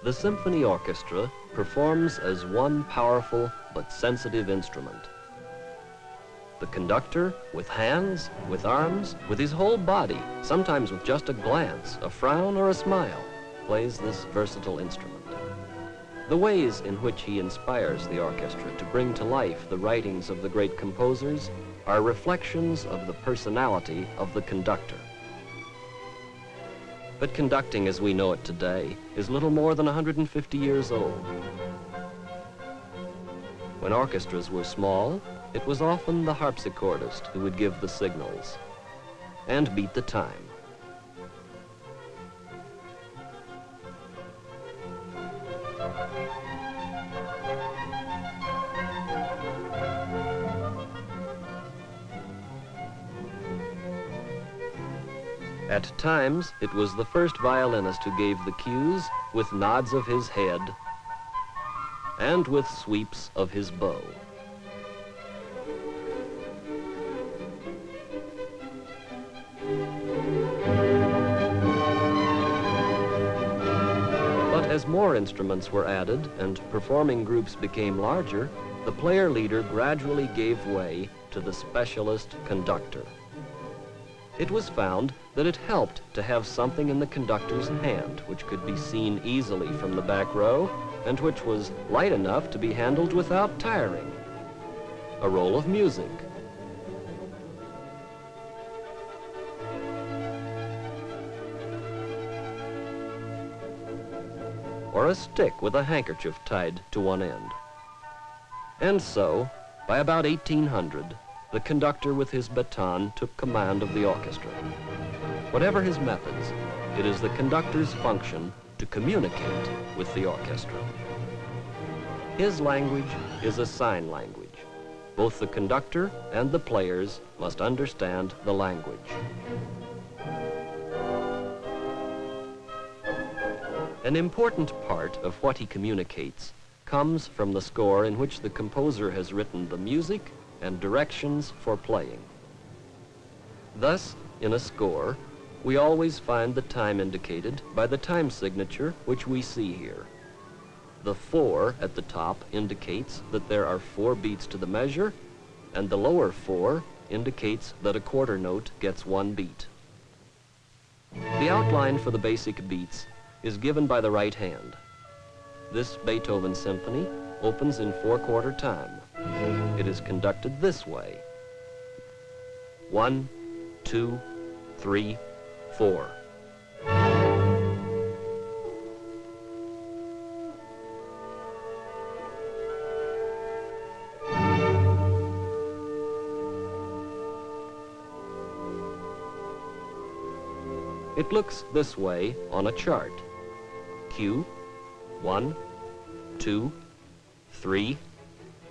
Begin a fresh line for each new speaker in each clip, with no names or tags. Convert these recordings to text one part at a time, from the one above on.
The symphony orchestra performs as one powerful but sensitive instrument. The conductor, with hands, with arms, with his whole body, sometimes with just a glance, a frown, or a smile, plays this versatile instrument. The ways in which he inspires the orchestra to bring to life the writings of the great composers are reflections of the personality of the conductor. But conducting as we know it today is little more than 150 years old. When orchestras were small, it was often the harpsichordist who would give the signals and beat the time. At times, it was the first violinist who gave the cues with nods of his head and with sweeps of his bow. But as more instruments were added and performing groups became larger, the player-leader gradually gave way to the specialist conductor. It was found that it helped to have something in the conductor's hand which could be seen easily from the back row and which was light enough to be handled without tiring. A roll of music. Or a stick with a handkerchief tied to one end. And so, by about 1800, the conductor with his baton took command of the orchestra. Whatever his methods, it is the conductor's function to communicate with the orchestra. His language is a sign language. Both the conductor and the players must understand the language. An important part of what he communicates comes from the score in which the composer has written the music and directions for playing. Thus, in a score, we always find the time indicated by the time signature which we see here. The 4 at the top indicates that there are 4 beats to the measure, and the lower 4 indicates that a quarter note gets 1 beat. The outline for the basic beats is given by the right hand. This Beethoven symphony opens in 4/4 time. It is conducted this way. 1, 2, 3, 4. It looks this way on a chart. Q, 1, 2, 3,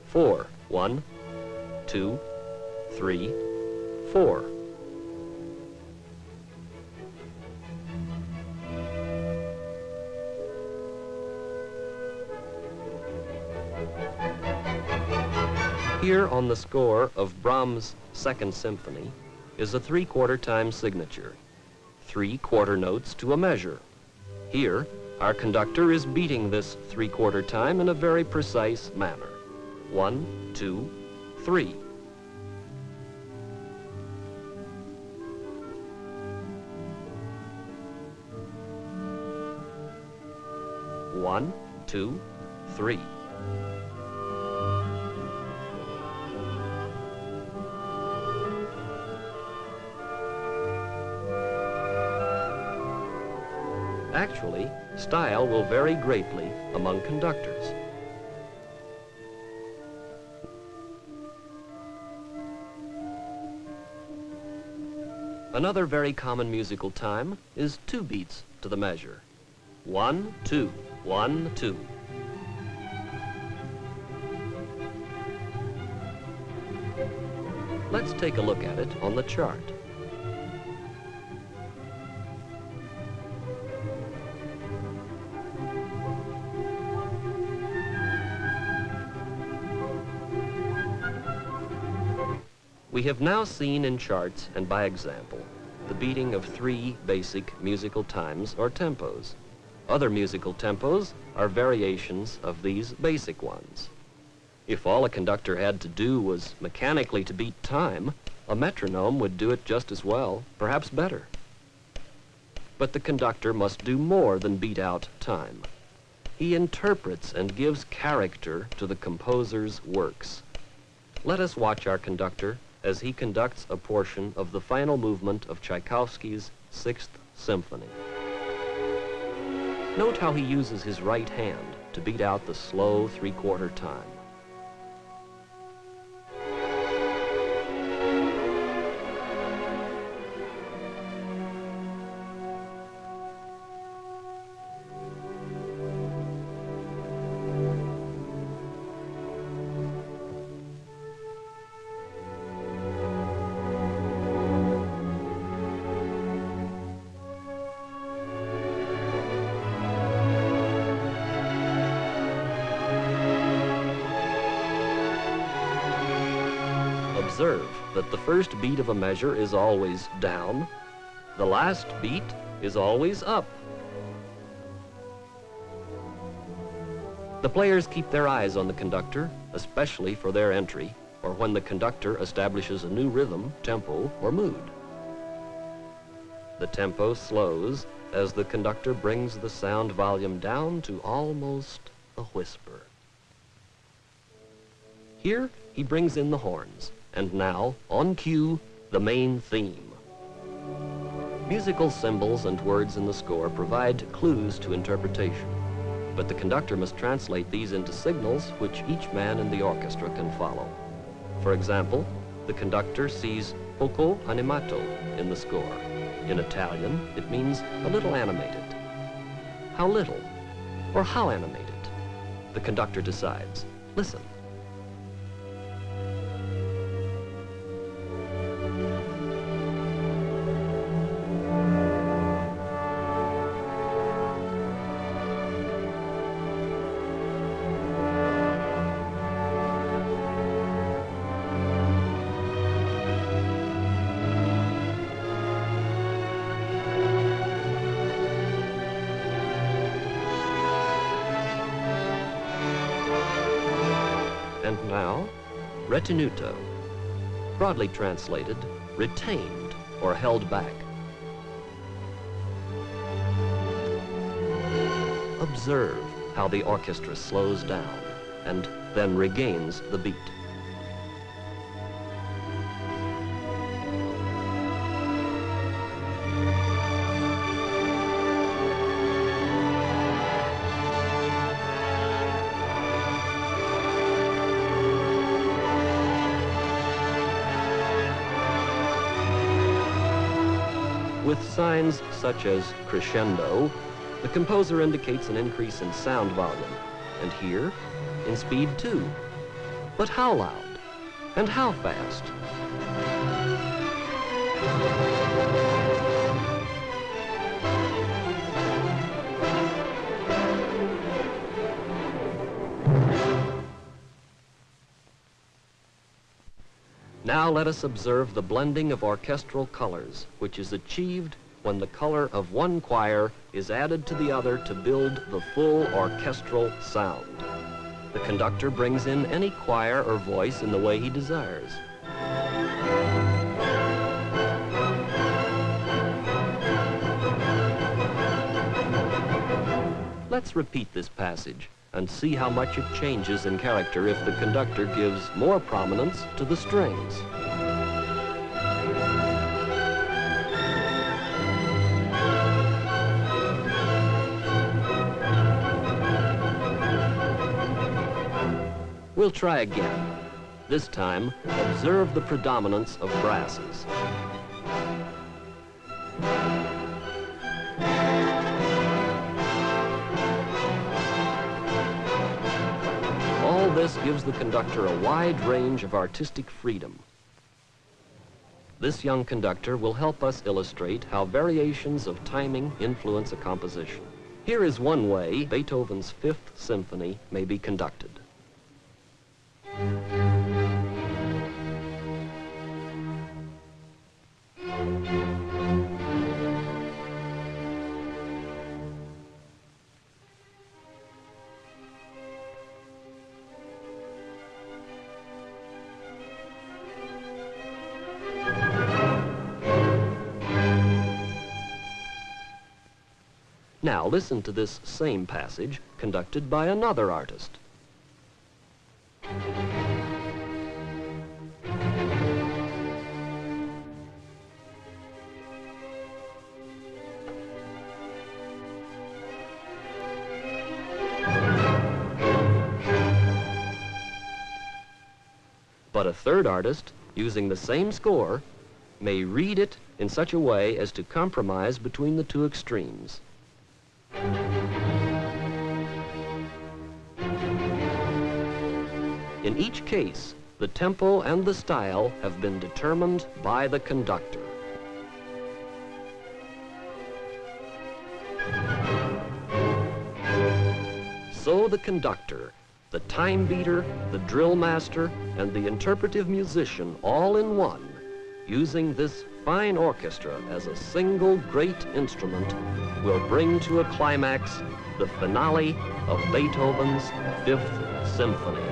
4. 1, 2, 3, 4. Here on the score of Brahms' Second Symphony is a 3/4 time signature, 3 quarter notes to a measure. Here, our conductor is beating this 3/4 time in a very precise manner. 1, 2, 3. One, 2, 3. Actually, style will vary greatly among conductors. Another very common musical time is 2 beats to the measure. 1, 2, 1, 2. Let's take a look at it on the chart. We have now seen in charts and by example the beating of 3 basic musical times or tempos. Other musical tempos are variations of these basic ones. If all a conductor had to do was mechanically to beat time, a metronome would do it just as well, perhaps better. But the conductor must do more than beat out time. He interprets and gives character to the composer's works. Let us watch our conductor as he conducts a portion of the final movement of Tchaikovsky's Sixth Symphony. Note how he uses his right hand to beat out the slow three-quarter time. Observe that the first beat of a measure is always down, the last beat is always up. The players keep their eyes on the conductor, especially for their entry, or when the conductor establishes a new rhythm, tempo, or mood. The tempo slows as the conductor brings the sound volume down to almost a whisper. Here, he brings in the horns. And now, on cue, the main theme. Musical symbols and words in the score provide clues to interpretation, but the conductor must translate these into signals which each man in the orchestra can follow. For example, the conductor sees poco animato in the score. In Italian, it means a little animated. How little? Or how animated? The conductor decides. Listen. And now, retenuto, broadly translated, retained or held back. Observe how the orchestra slows down and then regains the beat. With signs such as crescendo, the composer indicates an increase in sound volume, and here, in speed too. But how loud? And how fast? Now let us observe the blending of orchestral colors, which is achieved when the color of one choir is added to the other to build the full orchestral sound. The conductor brings in any choir or voice in the way he desires. Let's repeat this passage and see how much it changes in character if the conductor gives more prominence to the strings. We'll try again. This time, observe the predominance of brasses. All this gives the conductor a wide range of artistic freedom. This young conductor will help us illustrate how variations of timing influence a composition. Here is one way Beethoven's Fifth Symphony may be conducted. Now listen to this same passage conducted by another artist. But a third artist, using the same score, may read it in such a way as to compromise between the two extremes. In each case, the tempo and the style have been determined by the conductor. So the conductor, the time beater, the drill master, and the interpretive musician all in one, using this fine orchestra as a single great instrument, will bring to a climax the finale of Beethoven's Fifth Symphony.